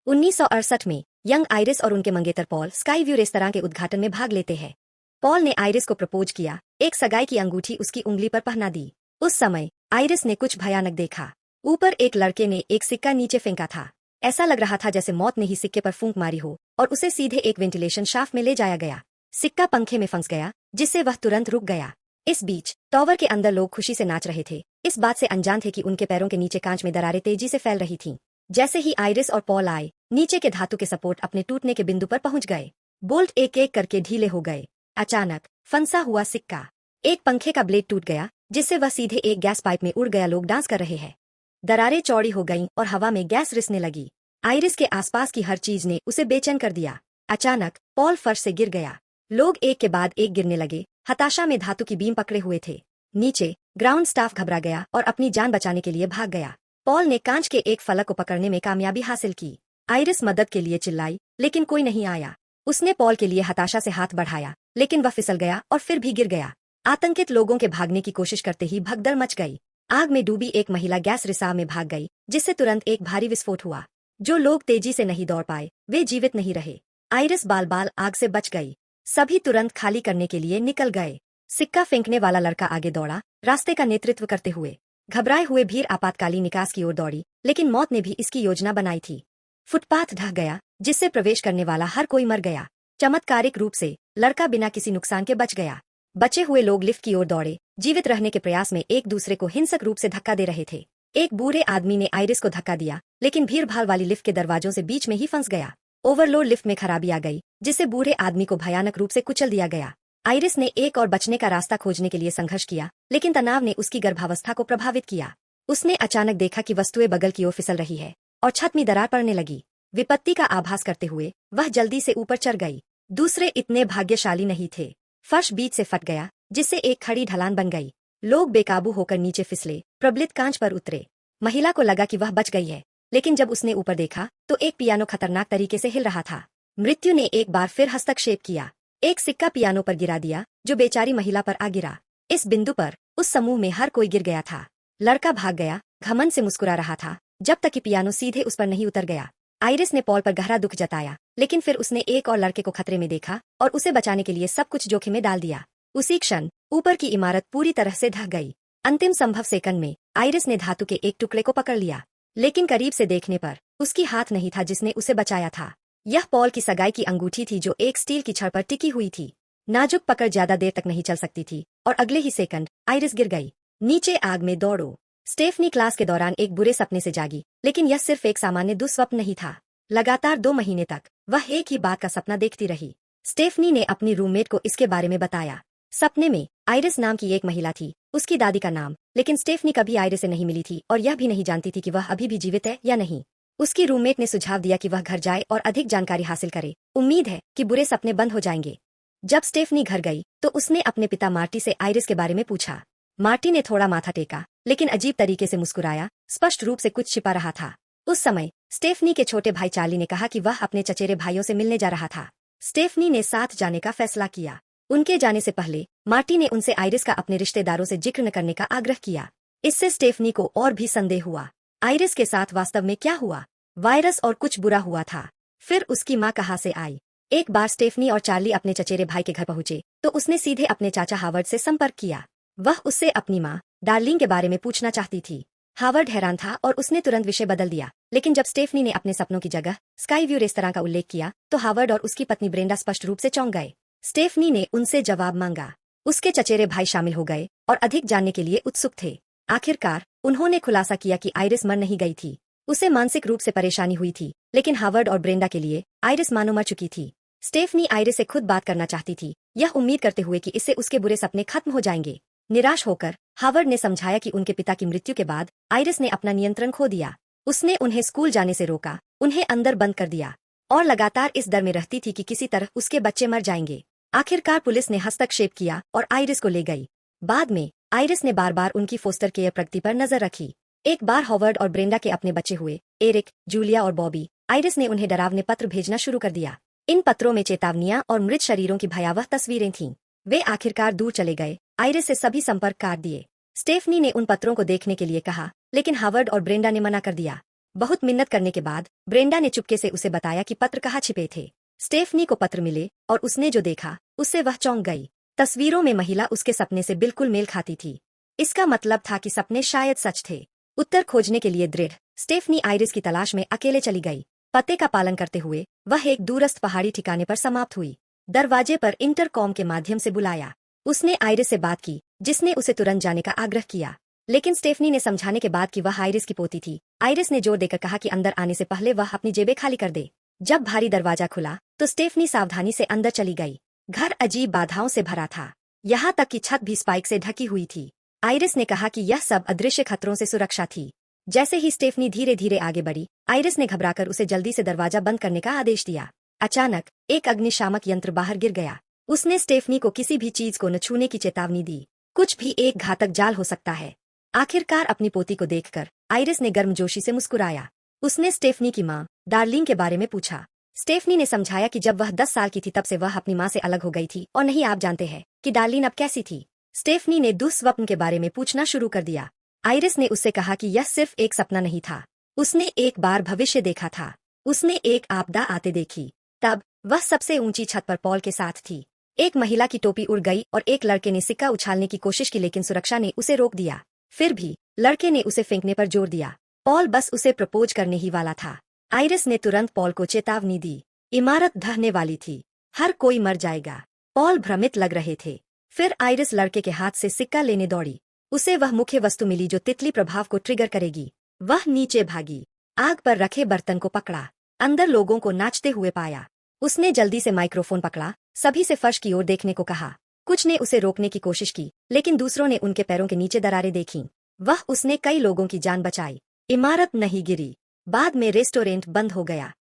1968 में young iris और उनके मंगेतर पॉल स्काई व्यू रेस्तरां के उद्घाटन में भाग लेते हैं। पॉल ने आइरिस को प्रपोज किया, एक सगाई की अंगूठी उसकी उंगली पर पहना दी। उस समय आइरिस ने कुछ भयानक देखा। ऊपर एक लड़के ने एक सिक्का नीचे फेंका था। ऐसा लग रहा था जैसे मौत ने ही सिक्के पर फूंक मारी हो और उसे सीधे एक वेंटिलेशन शाफ्ट में ले जाया गया। सिक्का पंखे में फंस गया, जिससे वह तुरंत रुक गया। इस बीच टॉवर के अंदर लोग खुशी से नाच रहे थे, इस बात से अनजान थे कि उनके पैरों के नीचे कांच में दरारें तेजी से फैल रही थीं। जैसे ही आइरिस और पॉल आए, नीचे के धातु के सपोर्ट अपने टूटने के बिंदु पर पहुंच गए। बोल्ट एक एक करके ढीले हो गए। अचानक फंसा हुआ सिक्का, एक पंखे का ब्लेड टूट गया, जिससे वह सीधे एक गैस पाइप में उड़ गया। लोग डांस कर रहे हैं। दरारें चौड़ी हो गईं और हवा में गैस रिसने लगी। आइरिस के आसपास की हर चीज ने उसे बेचैन कर दिया। अचानक पॉल फर्श से गिर गया। लोग एक के बाद एक गिरने लगे, हताशा में धातु की बीम पकड़े हुए थे। नीचे ग्राउंड स्टाफ घबरा गया और अपनी जान बचाने के लिए भाग गया। पॉल ने कांच के एक फलक को पकड़ने में कामयाबी हासिल की। आइरिस मदद के लिए चिल्लाई, लेकिन कोई नहीं आया। उसने पॉल के लिए हताशा से हाथ बढ़ाया, लेकिन वह फिसल गया और फिर भी गिर गया। आतंकित लोगों के भागने की कोशिश करते ही भगदड़ मच गई। आग में डूबी एक महिला गैस रिसाव में भाग गई, जिससे तुरंत एक भारी विस्फोट हुआ। जो लोग तेजी से नहीं दौड़ पाए, वे जीवित नहीं रहे। आइरिस बाल बाल आग से बच गई। सभी तुरंत खाली करने के लिए निकल गए। सिक्का फेंकने वाला लड़का आगे दौड़ा, रास्ते का नेतृत्व करते हुए। घबराए हुए भीड़ आपातकालीन निकास की ओर दौड़ी, लेकिन मौत ने भी इसकी योजना बनाई थी। फुटपाथ ढह गया, जिससे प्रवेश करने वाला हर कोई मर गया। चमत्कारिक रूप से लड़का बिना किसी नुकसान के बच गया। बचे हुए लोग लिफ्ट की ओर दौड़े, जीवित रहने के प्रयास में एक दूसरे को हिंसक रूप से धक्का दे रहे थे। एक बूढ़े आदमी ने आइरिस को धक्का दिया, लेकिन भीड़ भाड़ वाली लिफ्ट के दरवाजों से बीच में ही फंस गया। ओवरलोड लिफ्ट में खराबी आ गई, जिससे बूढ़े आदमी को भयानक रूप से कुचल दिया गया। आइरिस ने एक और बचने का रास्ता खोजने के लिए संघर्ष किया, लेकिन तनाव ने उसकी गर्भावस्था को प्रभावित किया। उसने अचानक देखा कि वस्तुएं बगल की ओर फिसल रही है और छत में दरार पड़ने लगी। विपत्ति का आभास करते हुए वह जल्दी से ऊपर चढ़ गई। दूसरे इतने भाग्यशाली नहीं थे। फर्श बीच से फट गया, जिससे एक खड़ी ढलान बन गई। लोग बेकाबू होकर नीचे फिसले, प्रबलित कांच पर उतरे। महिला को लगा कि वह बच गई है, लेकिन जब उसने ऊपर देखा तो एक पियानो खतरनाक तरीके से हिल रहा था। मृत्यु ने एक बार फिर हस्तक्षेप किया। एक सिक्का पियानो पर गिरा दिया, जो बेचारी महिला पर आ गिरा। इस बिंदु पर उस समूह में हर कोई गिर गया था। लड़का भाग गया, घमंड से मुस्कुरा रहा था, जब तक कि पियानो सीधे उस पर नहीं उतर गया। आइरिस ने पॉल पर गहरा दुख जताया, लेकिन फिर उसने एक और लड़के को खतरे में देखा और उसे बचाने के लिए सब कुछ जोखिम में डाल दिया। उसी क्षण ऊपर की इमारत पूरी तरह से ढह गई। अंतिम संभव सेकंड में आइरिस ने धातु के एक टुकड़े को पकड़ लिया, लेकिन करीब से देखने पर उसकी हाथ नहीं था जिसने उसे बचाया था। यह पॉल की सगाई की अंगूठी थी, जो एक स्टील की छड़ पर टिकी हुई थी। नाजुक पकड़ ज्यादा देर तक नहीं चल सकती थी और अगले ही सेकंड आइरिस गिर गई। नीचे आग में दौड़ो। स्टेफनी क्लास के दौरान एक बुरे सपने से जागी, लेकिन यह सिर्फ एक सामान्य दुस्वप्न नहीं था। लगातार 2 महीने तक वह एक ही बात का सपना देखती रही। स्टेफनी ने अपनी रूममेट को इसके बारे में बताया। सपने में आइरिस नाम की एक महिला थी, उसकी दादी का नाम, लेकिन स्टेफनी कभी आइरिस से नहीं मिली थी और यह भी नहीं जानती थी कि वह अभी भी जीवित है या नहीं। उसकी रूममेट ने सुझाव दिया कि वह घर जाए और अधिक जानकारी हासिल करे। उम्मीद है कि बुरे सपने बंद हो जाएंगे। जब स्टेफनी घर गई तो उसने अपने पिता मार्टी से आइरिस के बारे में पूछा। मार्टी ने थोड़ा माथा टेका, लेकिन अजीब तरीके से मुस्कुराया, स्पष्ट रूप से कुछ छिपा रहा था। उस समय स्टेफनी के छोटे भाई चार्ली ने कहा कि वह अपने चचेरे भाइयों से मिलने जा रहा था। स्टेफनी ने साथ जाने का फैसला किया। उनके जाने से पहले मार्टी ने उनसे आइरिस का अपने रिश्तेदारों से जिक्र न करने का आग्रह किया। इससे स्टेफनी को और भी संदेह हुआ। आइरिस के साथ वास्तव में क्या हुआ? वायरस और कुछ बुरा हुआ था। फिर उसकी माँ कहाँ से आई? एक बार स्टेफनी और चार्ली अपने चचेरे भाई के घर पहुंचे तो उसने सीधे अपने चाचा हावर्ड से संपर्क किया। वह उससे अपनी माँ डार्लिंग के बारे में पूछना चाहती थी। हावर्ड हैरान था और उसने तुरंत विषय बदल दिया, लेकिन जब स्टेफनी ने अपने सपनों की जगह स्काई व्यू रेस्तरां का उल्लेख किया तो हावर्ड और उसकी पत्नी ब्रेंडा स्पष्ट रूप से चौंक गए। स्टेफनी ने उनसे जवाब मांगा। उसके चचेरे भाई शामिल हो गए और अधिक जानने के लिए उत्सुक थे। आखिरकार उन्होंने खुलासा किया कि आइरिस मर नहीं गई थी, उसे मानसिक रूप से परेशानी हुई थी, लेकिन हावर्ड और ब्रेंडा के लिए आइरिस मानो मर चुकी थी। स्टेफनी आइरिस से खुद बात करना चाहती थी, यह उम्मीद करते हुए कि इससे उसके बुरे सपने खत्म हो जाएंगे। निराश होकर हावर्ड ने समझाया कि उनके पिता की मृत्यु के बाद आइरिस ने अपना नियंत्रण खो दिया। उसने उन्हें स्कूल जाने से रोका, उन्हें अंदर बंद कर दिया और लगातार इस डर में रहती थी कि किसी तरह उसके बच्चे मर जाएंगे। आखिरकार पुलिस ने हस्तक्षेप किया और आइरिस को ले गई। बाद में आइरिस ने बार बार उनकी फोस्टर केयर प्रगति पर नजर रखी। एक बार हावर्ड और ब्रेंडा के अपने बच्चे हुए, एरिक, जूलिया और बॉबी, आइरिस ने उन्हें डरावने पत्र भेजना शुरू कर दिया। इन पत्रों में चेतावनियां और मृत शरीरों की भयावह तस्वीरें थीं। वे आखिरकार दूर चले गए, आइरिस से सभी संपर्क काट दिए। स्टेफनी ने उन पत्रों को देखने के लिए कहा, लेकिन हावर्ड और ब्रेंडा ने मना कर दिया। बहुत मिन्नत करने के बाद ब्रेंडा ने चुपके से उसे बताया कि पत्र कहाँ छिपे थे। स्टेफनी को पत्र मिले और उसने जो देखा उससे वह चौंक गई। तस्वीरों में महिला उसके सपने से बिल्कुल मेल खाती थी। इसका मतलब था कि सपने शायद सच थे। उत्तर खोजने के लिए दृढ़ स्टेफनी आइरिस की तलाश में अकेले चली गई। पते का पालन करते हुए वह एक दूरस्थ पहाड़ी ठिकाने पर समाप्त हुई। दरवाजे पर इंटरकॉम के माध्यम से बुलाया। उसने आइरिस से बात की, जिसने उसे तुरंत जाने का आग्रह किया। लेकिन स्टेफनी ने समझाने के बाद कि वह आइरिस की पोती थी, आइरिस ने जोर देकर कहा कि अंदर आने से पहले वह अपनी जेबें खाली कर दे। जब भारी दरवाजा खुला तो स्टेफनी सावधानी से अंदर चली गई। घर अजीब बाधाओं से भरा था, यहाँ तक कि छत भी स्पाइक से ढकी हुई थी। आइरिस ने कहा कि यह सब अदृश्य खतरों से सुरक्षा थी। जैसे ही स्टेफनी धीरे धीरे आगे बढ़ी, आइरिस ने घबराकर उसे जल्दी से दरवाजा बंद करने का आदेश दिया। अचानक एक अग्निशामक यंत्र बाहर गिर गया। उसने स्टेफनी को किसी भी चीज को न छूने की चेतावनी दी। कुछ भी एक घातक जाल हो सकता है। आखिरकार अपनी पोती को देखकर आइरिस ने गर्मजोशी से मुस्कुराया। उसने स्टेफनी की मां डार्लिंग के बारे में पूछा। स्टेफनी ने समझाया कि जब वह 10 साल की थी तब से वह अपनी मां से अलग हो गई थी और नहीं आप जानते हैं कि डार्लिन अब कैसी थी। स्टेफनी ने दुस्वप्न के बारे में पूछना शुरू कर दिया। आइरिस ने उससे कहा कि यह सिर्फ एक सपना नहीं था। उसने एक बार भविष्य देखा था। उसने एक आपदा आते देखी। तब वह सबसे ऊंची छत पर पॉल के साथ थी। एक महिला की टोपी उड़ गई और एक लड़के ने सिक्का उछालने की कोशिश की, लेकिन सुरक्षा ने उसे रोक दिया। फिर भी लड़के ने उसे फेंकने पर जोर दिया। पॉल बस उसे प्रपोज करने ही वाला था। आइरिस ने तुरंत पॉल को चेतावनी दी। इमारत ढहने वाली थी। हर कोई मर जाएगा। पॉल भ्रमित लग रहे थे। फिर आइरिस लड़के के हाथ से सिक्का लेने दौड़ी। उसे वह मुख्य वस्तु मिली जो तितली प्रभाव को ट्रिगर करेगी। वह नीचे भागी। आग पर रखे बर्तन को पकड़ा। अंदर लोगों को नाचते हुए पाया। उसने जल्दी से माइक्रोफोन पकड़ा, सभी से फर्श की ओर देखने को कहा। कुछ ने उसे रोकने की कोशिश की, लेकिन दूसरों ने उनके पैरों के नीचे दरारें देखीं। वह उसने कई लोगों की जान बचाई। इमारत नहीं गिरी। बाद में रेस्टोरेंट बंद हो गया।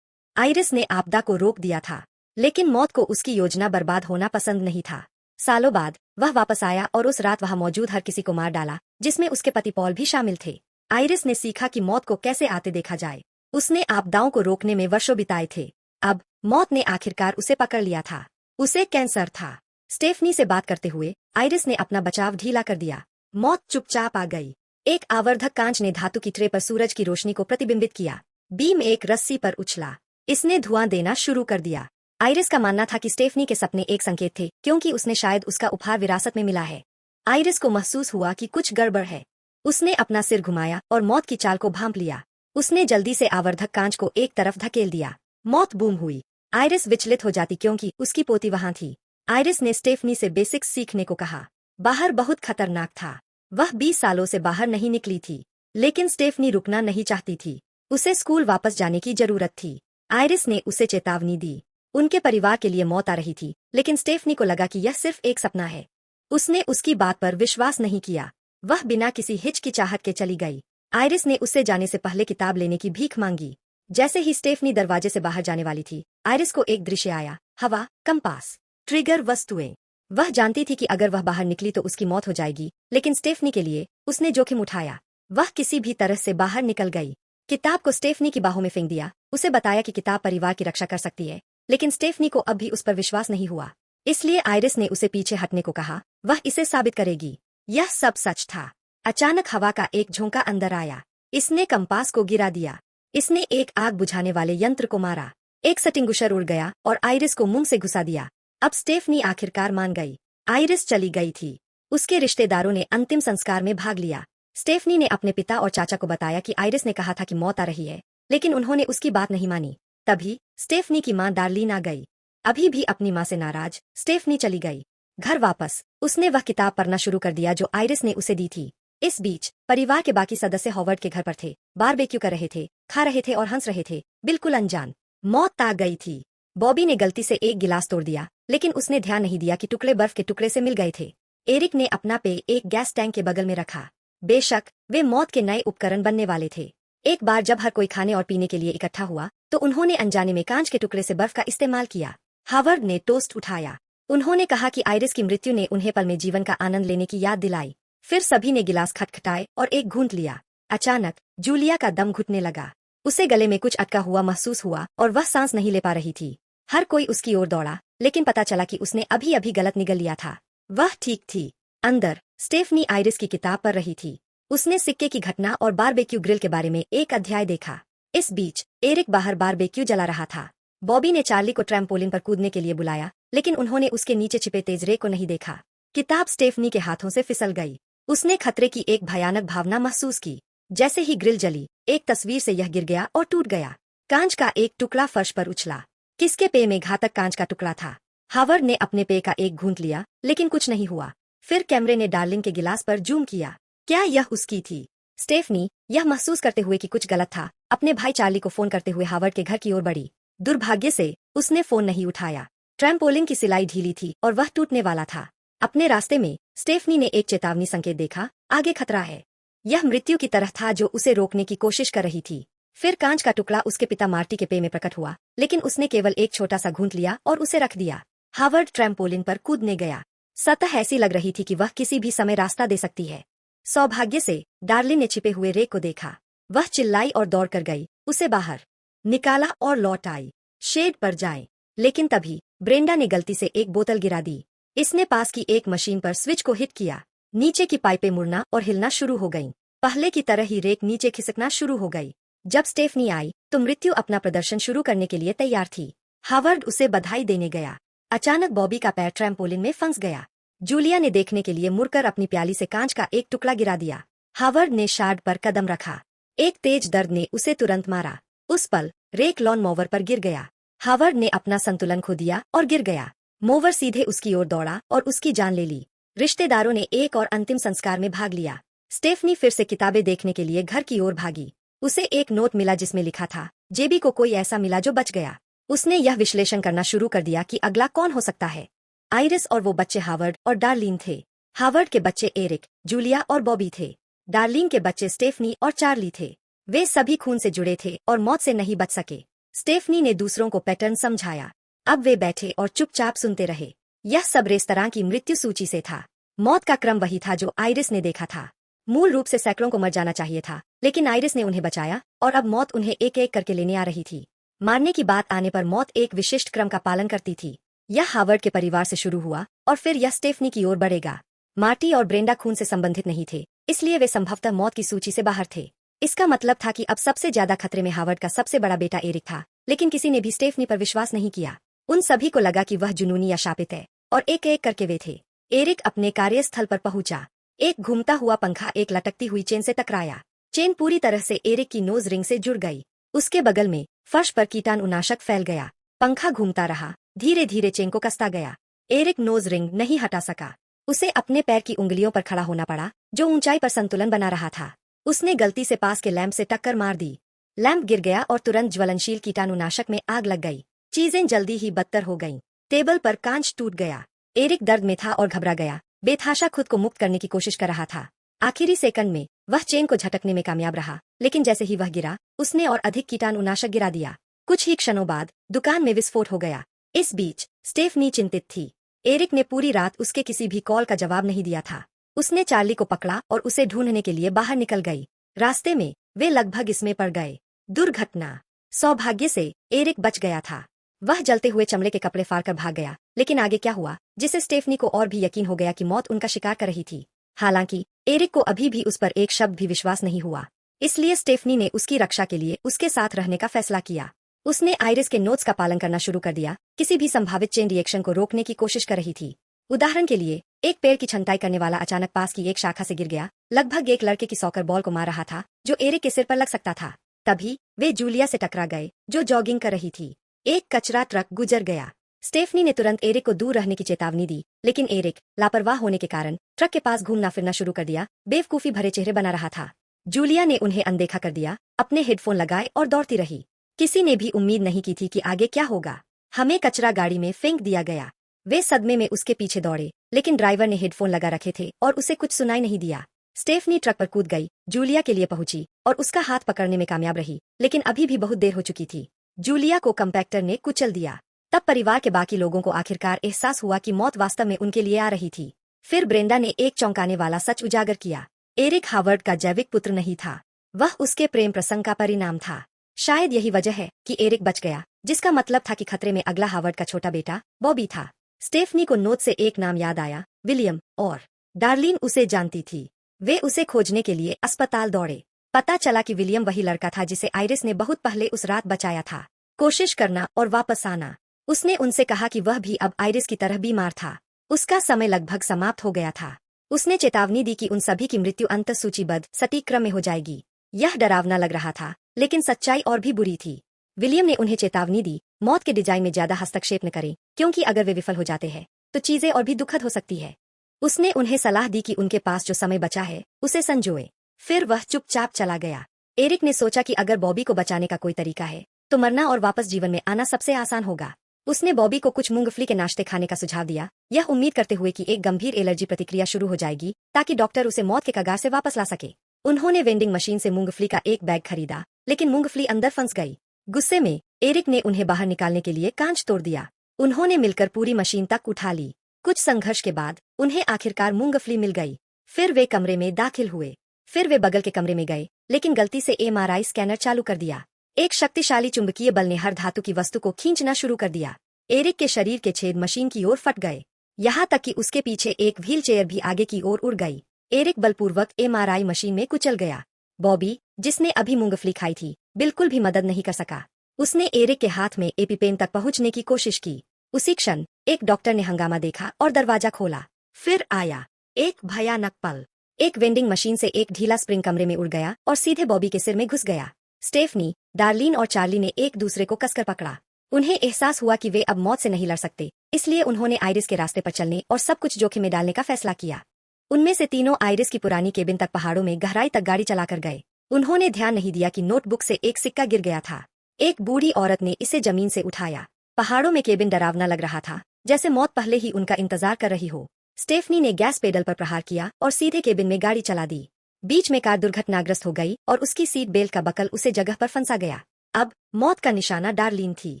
आइरिस ने आपदा को रोक दिया था, लेकिन मौत को उसकी योजना बर्बाद होना पसंद नहीं था। सालों बाद वह वापस आया और उस रात वहां मौजूद हर किसी को मार डाला, जिसमें उसके पति पॉल भी शामिल थे। आइरिस ने सीखा कि मौत को कैसे आते देखा जाए। उसने आपदाओं को रोकने में वर्षों बिताए थे। अब मौत ने आखिरकार उसे पकड़ लिया था। उसे कैंसर था। स्टेफनी से बात करते हुए आइरिस ने अपना बचाव ढीला कर दिया। मौत चुपचाप आ गई। एक आवर्धक कांच ने धातु की ट्रे पर सूरज की रोशनी को प्रतिबिंबित किया। बीम एक रस्सी पर उछला। इसने धुआं देना शुरू कर दिया। आइरिस का मानना था कि स्टेफनी के सपने एक संकेत थे, क्योंकि उसने शायद उसका उपहार विरासत में मिला है। आइरिस को महसूस हुआ कि कुछ गड़बड़ है। उसने अपना सिर घुमाया और मौत की चाल को भांप लिया। उसने जल्दी से आवर्धक कांच को एक तरफ धकेल दिया। मौत बूम हुई। आइरिस विचलित हो जाती क्योंकि उसकी पोती वहां थी। आइरिस ने स्टेफनी से बेसिक्स सीखने को कहा। बाहर बहुत खतरनाक था। वह 20 सालों से बाहर नहीं निकली थी, लेकिन स्टेफनी रुकना नहीं चाहती थी। उसे स्कूल वापस जाने की जरूरत थी। आइरिस ने उसे चेतावनी दी। उनके परिवार के लिए मौत आ रही थी, लेकिन स्टेफनी को लगा कि यह सिर्फ एक सपना है। उसने उसकी बात पर विश्वास नहीं किया। वह बिना किसी हिचकिचाहट के चली गई। आइरिस ने उससे जाने से पहले किताब लेने की भीख मांगी। जैसे ही स्टेफनी दरवाजे से बाहर जाने वाली थी, आइरिस को एक दृश्य आया। हवा, कंपास, ट्रिगर वस्तुएं। वह जानती थी कि अगर वह बाहर निकली तो उसकी मौत हो जाएगी, लेकिन स्टेफनी के लिए उसने जोखिम उठाया। वह किसी भी तरह से बाहर निकल गई। किताब को स्टेफनी की बाहों में फेंक दिया। उसे बताया कि किताब परिवार की रक्षा कर सकती है, लेकिन स्टेफनी को अब भी उस पर विश्वास नहीं हुआ। इसलिए आइरिस ने उसे पीछे हटने को कहा। वह इसे साबित करेगी। यह सब सच था। अचानक हवा का एक झोंका अंदर आया। इसने कंपास को गिरा दिया। इसने एक आग बुझाने वाले यंत्र को मारा। एक सटिंगुशर उड़ गया और आइरिस को मुंह से घुसा दिया। अब स्टेफनी आखिरकार मान गई। आइरिस चली गई थी। उसके रिश्तेदारों ने अंतिम संस्कार में भाग लिया। स्टेफनी ने अपने पिता और चाचा को बताया कि आइरिस ने कहा था कि मौत आ रही है, लेकिन उन्होंने उसकी बात नहीं मानी। तभी स्टेफनी की मां डार्लिन आ गई। अभी भी अपनी मां से नाराज, स्टेफनी चली गई। घर वापस उसने वह किताब पढ़ना शुरू कर दिया जो आइरिस ने उसे दी थी। इस बीच परिवार के बाकी सदस्य हॉवर्ड के घर पर थे, बारबेक्यू कर रहे थे, खा रहे थे और हंस रहे थे, बिल्कुल अनजान। मौत आ गई थी। बॉबी ने गलती से एक गिलास तोड़ दिया, लेकिन उसने ध्यान नहीं दिया कि टुकड़े बर्फ के टुकड़े से मिल गए थे। एरिक ने अपना पेय एक गैस टैंक के बगल में रखा। बेशक वे मौत के नए उपकरण बनने वाले थे। एक बार जब हर कोई खाने और पीने के लिए इकट्ठा हुआ, तो उन्होंने अनजाने में कांच के टुकड़े से बर्फ का इस्तेमाल किया। हावर्ड ने टोस्ट उठाया। उन्होंने कहा कि आइरिस की मृत्यु ने उन्हें पल में जीवन का आनंद लेने की याद दिलाई। फिर सभी ने गिलास खटखटाए और एक घूंट लिया। अचानक जूलिया का दम घुटने लगा। उसे गले में कुछ अटका हुआ महसूस हुआ और वह सांस नहीं ले पा रही थी। हर कोई उसकी ओर दौड़ा, लेकिन पता चला कि उसने अभी अभी गलत निगल लिया था। वह ठीक थी। अंदर स्टेफनी आइरिस की किताब पढ़ रही थी। उसने सिक्के की घटना और बारबेक्यू ग्रिल के बारे में एक अध्याय देखा। इस बीच एरिक बाहर बारबेक्यू जला रहा था। बॉबी ने चार्ली को ट्रैम्पोलिन पर कूदने के लिए बुलाया, लेकिन उन्होंने उसके नीचे छिपे तेज रे को नहीं देखा। किताब स्टेफनी के हाथों से फिसल गई। उसने खतरे की एक भयानक भावना महसूस की। जैसे ही ग्रिल जली, एक तस्वीर से यह गिर गया और टूट गया। कांच का एक टुकड़ा फर्श पर उछला। किसके पेय में घातक कांच का टुकड़ा था? हावर्ड ने अपने पेय का एक घूंट लिया, लेकिन कुछ नहीं हुआ। फिर कैमरे ने डार्लिंग के गिलास पर जूम किया। क्या यह उसकी थी? स्टेफनी, यह महसूस करते हुए कि कुछ गलत था, अपने भाई चार्ली को फोन करते हुए हावर्ड के घर की ओर बढ़ी। दुर्भाग्य से उसने फोन नहीं उठाया। ट्रैम्पोलिन की सिलाई ढीली थी और वह टूटने वाला था। अपने रास्ते में स्टेफनी ने एक चेतावनी संकेत देखा, आगे खतरा है। यह मृत्यु की तरह था जो उसे रोकने की कोशिश कर रही थी। फिर कांच का टुकड़ा उसके पिता मार्टी के पेय में प्रकट हुआ, लेकिन उसने केवल एक छोटा सा घूंट लिया और उसे रख दिया। हावर्ड ट्रैम्पोलिन पर कूदने गया। सतह ऐसी लग रही थी कि वह किसी भी समय रास्ता दे सकती है। सौभाग्य से डार्लिन ने छिपे हुए रे को देखा। वह चिल्लाई और दौड़ कर गई, उसे बाहर निकाला और लौट आई। शेड पर जाए, लेकिन तभी ब्रेंडा ने गलती से एक बोतल गिरा दी। इसने पास की एक मशीन पर स्विच को हिट किया। नीचे की पाइपें मुड़ना और हिलना शुरू हो गईं। पहले की तरह ही रेक नीचे खिसकना शुरू हो गई। जब स्टेफनी आई तो मृत्यु अपना प्रदर्शन शुरू करने के लिए तैयार थी। हावर्ड उसे बधाई देने गया। अचानक बॉबी का पैर ट्रैम्पोलिन में फंस गया। जूलिया ने देखने के लिए मुड़कर अपनी प्याली से कांच का एक टुकड़ा गिरा दिया। हावर्ड ने शार्ड पर कदम रखा। एक तेज दर्द ने उसे तुरंत मारा। उस पल रेक लॉन मोवर पर गिर गया। हावर्ड ने अपना संतुलन खो दिया और गिर गया। मोवर सीधे उसकी ओर दौड़ा और उसकी जान ले ली। रिश्तेदारों ने एक और अंतिम संस्कार में भाग लिया। स्टेफनी फिर से किताबें देखने के लिए घर की ओर भागी। उसे एक नोट मिला जिसमें लिखा था, जेबी को कोई ऐसा मिला जो बच गया। उसने यह विश्लेषण करना शुरू कर दिया कि अगला कौन हो सकता है। आइरिस और वो बच्चे हावर्ड और डार्लिन थे। हावर्ड के बच्चे एरिक, जूलिया और बॉबी थे। डार्लिन के बच्चे स्टेफनी और चार्ली थे। वे सभी खून से जुड़े थे और मौत से नहीं बच सके। स्टेफनी ने दूसरों को पैटर्न समझाया। अब वे बैठे और चुपचाप सुनते रहे। यह सब रेस्तरां की मृत्यु सूची से था। मौत का क्रम वही था जो आइरिस ने देखा था। मूल रूप से सैकड़ों को मर जाना चाहिए था, लेकिन आइरिस ने उन्हें बचाया और अब मौत उन्हें एक एक करके लेने आ रही थी। मारने की बात आने पर मौत एक विशिष्ट क्रम का पालन करती थी। यह हावर्ड के परिवार से शुरू हुआ और फिर यह स्टेफनी की ओर बढ़ेगा। मार्टी और ब्रेंडा खून से संबंधित नहीं थे, इसलिए वे संभवतः मौत की सूची से बाहर थे। इसका मतलब था कि अब सबसे ज्यादा खतरे में हावर्ड का सबसे बड़ा बेटा एरिक था, लेकिन किसी ने भी स्टेफनी पर विश्वास नहीं किया। उन सभी को लगा कि वह जुनूनी या शापित है, और एक एक करके वे थे। एरिक अपने कार्यस्थल पर पहुंचा। एक घूमता हुआ पंखा एक लटकती हुई चेन से टकराया। चेन पूरी तरह से एरिक की नोज रिंग से जुड़ गई। उसके बगल में फर्श पर कीटाणुनाशक फैल गया। पंखा घूमता रहा, धीरे धीरे चेन को कसता गया। एरिक नोज रिंग नहीं हटा सका। उसे अपने पैर की उंगलियों पर खड़ा होना पड़ा, जो ऊंचाई पर संतुलन बना रहा था। उसने गलती से पास के लैंप से टक्कर मार दी। लैंप गिर गया और तुरंत ज्वलनशील कीटाणुनाशक में आग लग गई। चीजें जल्दी ही बदतर हो गईं। टेबल पर कांच टूट गया। एरिक दर्द में था और घबरा गया। बेतहाशा खुद को मुक्त करने की कोशिश कर रहा था। आखिरी सेकंड में वह चेन को झटकने में कामयाब रहा, लेकिन जैसे ही वह गिरा, उसने और अधिक कीटाणुनाशक गिरा दिया। कुछ ही क्षणों बाद दुकान में विस्फोट हो गया। इस बीच स्टेफनी चिंतित थी। एरिक ने पूरी रात उसके किसी भी कॉल का जवाब नहीं दिया था। उसने चार्ली को पकड़ा और उसे ढूंढने के लिए बाहर निकल गई। रास्ते में वे लगभग इसमें पड़ गए। दुर्घटना। सौभाग्य से एरिक बच गया था। वह जलते हुए चमड़े के कपड़े फाड़कर भाग गया, लेकिन आगे क्या हुआ, जिसे स्टेफनी को और भी यकीन हो गया कि मौत उनका शिकार कर रही थी। हालांकि एरिक को अभी भी उस पर एक शब्द भी विश्वास नहीं हुआ, इसलिए स्टेफनी ने उसकी रक्षा के लिए उसके साथ रहने का फैसला किया। उसने आइरिस के नोट्स का पालन करना शुरू कर दिया, किसी भी संभावित चेन रिएक्शन को रोकने की कोशिश कर रही थी। उदाहरण के लिए, एक पेड़ की छंटाई करने वाला अचानक पास की एक शाखा से गिर गया, लगभग एक लड़के की सॉकर बॉल को मार रहा था, जो एरिक के सिर पर लग सकता था। तभी वे जूलिया से टकरा गए, जो जॉगिंग कर रही थी। एक कचरा ट्रक गुजर गया। स्टेफनी ने तुरंत एरिक को दूर रहने की चेतावनी दी, लेकिन एरिक लापरवाह होने के कारण ट्रक के पास घूमना फिरना शुरू कर दिया, बेवकूफी भरे चेहरे बना रहा था। जूलिया ने उन्हें अनदेखा कर दिया, अपने हेडफोन लगाए और दौड़ती रही। किसी ने भी उम्मीद नहीं की थी कि आगे क्या होगा। हमें कचरा गाड़ी में फेंक दिया गया। वे सदमे में उसके पीछे दौड़े, लेकिन ड्राइवर ने हेडफोन लगा रखे थे और उसे कुछ सुनाई नहीं दिया। स्टेफनी ट्रक पर कूद गई, जूलिया के लिए पहुंची और उसका हाथ पकड़ने में कामयाब रही, लेकिन अभी भी बहुत देर हो चुकी थी। जूलिया को कंपैक्टर ने कुचल दिया। तब परिवार के बाकी लोगों को आखिरकार एहसास हुआ कि मौत वास्तव में उनके लिए आ रही थी। फिर ब्रेंडा ने एक चौंकाने वाला सच उजागर किया। एरिक हावर्ड का जैविक पुत्र नहीं था, वह उसके प्रेम प्रसंग का परिणाम था। शायद यही वजह है कि एरिक बच गया, जिसका मतलब था कि खतरे में अगला हावर्ड का छोटा बेटा बॉबी था। स्टेफनी को नोट से एक नाम याद आया, विलियम, और डार्लिन उसे जानती थी। वे उसे खोजने के लिए अस्पताल दौड़े। पता चला कि विलियम वही लड़का था जिसे आइरिस ने बहुत पहले उस रात बचाया था। कोशिश करना और वापस आना। उसने उनसे कहा कि वह भी अब आइरिस की तरह बीमार था। उसका समय लगभग समाप्त हो गया था। उसने चेतावनी दी कि उन सभी की मृत्यु अंत सूचीबद्ध सटीक क्रम में हो जाएगी। यह डरावना लग रहा था, लेकिन सच्चाई और भी बुरी थी। विलियम ने उन्हें चेतावनी दी, मौत के डिजाइन में ज्यादा हस्तक्षेप न करें, क्योंकि अगर वे विफल हो जाते हैं तो चीजें और भी दुखद हो सकती है। उसने उन्हें सलाह दी कि उनके पास जो समय बचा है उसे संजोए। फिर वह चुपचाप चला गया। एरिक ने सोचा कि अगर बॉबी को बचाने का कोई तरीका है तो मरना और वापस जीवन में आना सबसे आसान होगा। उसने बॉबी को कुछ मूंगफली के नाश्ते खाने का सुझाव दिया, यह उम्मीद करते हुए कि एक गंभीर एलर्जी प्रतिक्रिया शुरू हो जाएगी ताकि डॉक्टर उसे मौत के कगार से वापस ला सके। उन्होंने वेंडिंग मशीन से मूंगफली का एक बैग खरीदा, लेकिन मूंगफली अंदर फंस गई। गुस्से में एरिक ने उन्हें बाहर निकालने के लिए कांच तोड़ दिया। उन्होंने मिलकर पूरी मशीन तक उठा ली। कुछ संघर्ष के बाद उन्हें आखिरकार मूंगफली मिल गई। फिर वे कमरे में दाखिल हुए। फिर वे बगल के कमरे में गए, लेकिन गलती से एमआरआई स्कैनर चालू कर दिया। एक शक्तिशाली चुंबकीय बल ने हर धातु की वस्तु को खींचना शुरू कर दिया। एरिक के शरीर के छेद मशीन की ओर फट गए, यहाँ तक कि उसके पीछे एक व्हीलचेयर भी आगे की ओर उड़ गई। एरिक बलपूर्वक एमआरआई मशीन में कुचल गया। बॉबी, जिसने अभी मूंगफली खाई थी, बिल्कुल भी मदद नहीं कर सका। उसने एरिक के हाथ में एपिपेन तक पहुंचने की कोशिश की। उसी क्षण एक डॉक्टर ने हंगामा देखा और दरवाजा खोला। फिर आया एक भयानक पल। एक वेंडिंग मशीन से एक ढीला स्प्रिंग कमरे में उड़ गया और सीधे बॉबी के सिर में घुस गया। स्टेफनी, डार्लिन और चार्ली ने एक दूसरे को कसकर पकड़ा। उन्हें एहसास हुआ कि वे अब मौत से नहीं लड़ सकते, इसलिए उन्होंने आइरिस के रास्ते पर चलने और सब कुछ जोखिम में डालने का फैसला किया। उनमें से तीनों आइरिस की पुरानी केबिन तक पहाड़ों में गहराई तक गाड़ी चलाकर गए। उन्होंने ध्यान नहीं दिया कि नोटबुक से एक सिक्का गिर गया था। एक बूढ़ी औरत ने इसे जमीन से उठाया। पहाड़ों में केबिन डरावना लग रहा था, जैसे मौत पहले ही उनका इंतजार कर रही हो। स्टेफनी ने गैस पेडल पर प्रहार किया और सीधे केबिन में गाड़ी चला दी। बीच में कार दुर्घटनाग्रस्त हो गई और उसकी सीट बेल्ट का बकल उसे जगह पर फंसा गया। अब मौत का निशाना डार्लिन थी।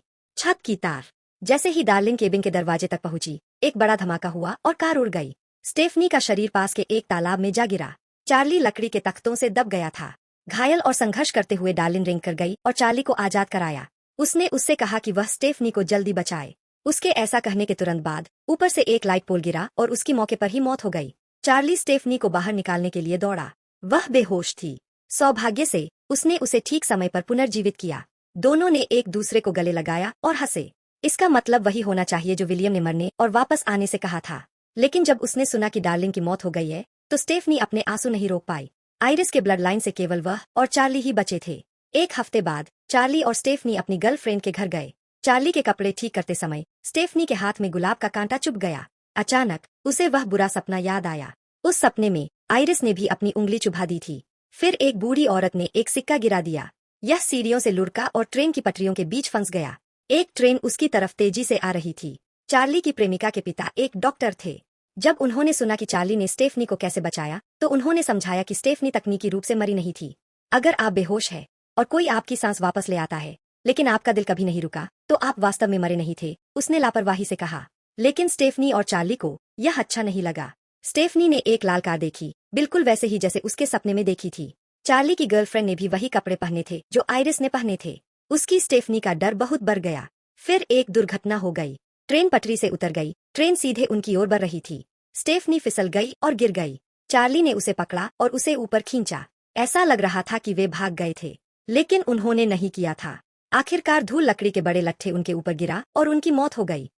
छत की तार। जैसे ही डार्लिन केबिन के दरवाजे तक पहुंची, एक बड़ा धमाका हुआ और कार उड़ गई। स्टेफनी का शरीर पास के एक तालाब में जा गिरा। चार्ली लकड़ी के तख्तों से दब गया था। घायल और संघर्ष करते हुए डार्लिन रिंग कर गई और चार्ली को आजाद कराया। उसने उससे कहा कि वह स्टेफनी को जल्दी बचाए। उसके ऐसा कहने के तुरंत बाद ऊपर से एक लाइट पोल गिरा और उसकी मौके पर ही मौत हो गई। चार्ली स्टेफनी को बाहर निकालने के लिए दौड़ा। वह बेहोश थी। सौभाग्य से उसने उसे ठीक समय पर पुनर्जीवित किया। दोनों ने एक दूसरे को गले लगाया और हंसे। इसका मतलब वही होना चाहिए जो विलियम ने मरने और वापस आने से कहा था। लेकिन जब उसने सुना कि डार्लिन की मौत हो गई है, तो स्टेफनी अपने आंसू नहीं रोक पाई। आइरिस के ब्लड लाइन से केवल वह और चार्ली ही बचे थे। एक हफ्ते बाद चार्ली और स्टेफनी अपनी गर्लफ्रेंड के घर गए। चार्ली के कपड़े ठीक करते समय स्टेफनी के हाथ में गुलाब का कांटा चुभ गया। अचानक उसे वह बुरा सपना याद आया। उस सपने में आइरिस ने भी अपनी उंगली चुभा दी थी। फिर एक बूढ़ी औरत ने एक सिक्का गिरा दिया। यह सीढ़ियों से लुढ़का और ट्रेन की पटरियों के बीच फंस गया। एक ट्रेन उसकी तरफ तेजी से आ रही थी। चार्ली की प्रेमिका के पिता एक डॉक्टर थे। जब उन्होंने सुना कि चार्ली ने स्टेफनी को कैसे बचाया, तो उन्होंने समझाया कि स्टेफनी तकनीकी रूप से मरी नहीं थी। अगर आप बेहोश है और कोई आपकी सांस वापस ले आता है, लेकिन आपका दिल कभी नहीं रुका, तो आप वास्तव में मरे नहीं थे, उसने लापरवाही से कहा। लेकिन स्टेफनी और चार्ली को यह अच्छा नहीं लगा। स्टेफनी ने एक लाल कार देखी, बिल्कुल वैसे ही जैसे उसके सपने में देखी थी। चार्ली की गर्लफ्रेंड ने भी वही कपड़े पहने थे जो आइरिस ने पहने थे। उसकी स्टेफनी का डर बहुत बढ़ गया। फिर एक दुर्घटना हो गई। ट्रेन पटरी से उतर गई। ट्रेन सीधे उनकी ओर बढ़ रही थी। स्टेफनी फिसल गई और गिर गई। चार्ली ने उसे पकड़ा और उसे ऊपर खींचा। ऐसा लग रहा था कि वे भाग गए थे, लेकिन उन्होंने नहीं किया था। आखिरकार धूल लकड़ी के बड़े लट्ठे उनके ऊपर गिरा और उनकी मौत हो गई।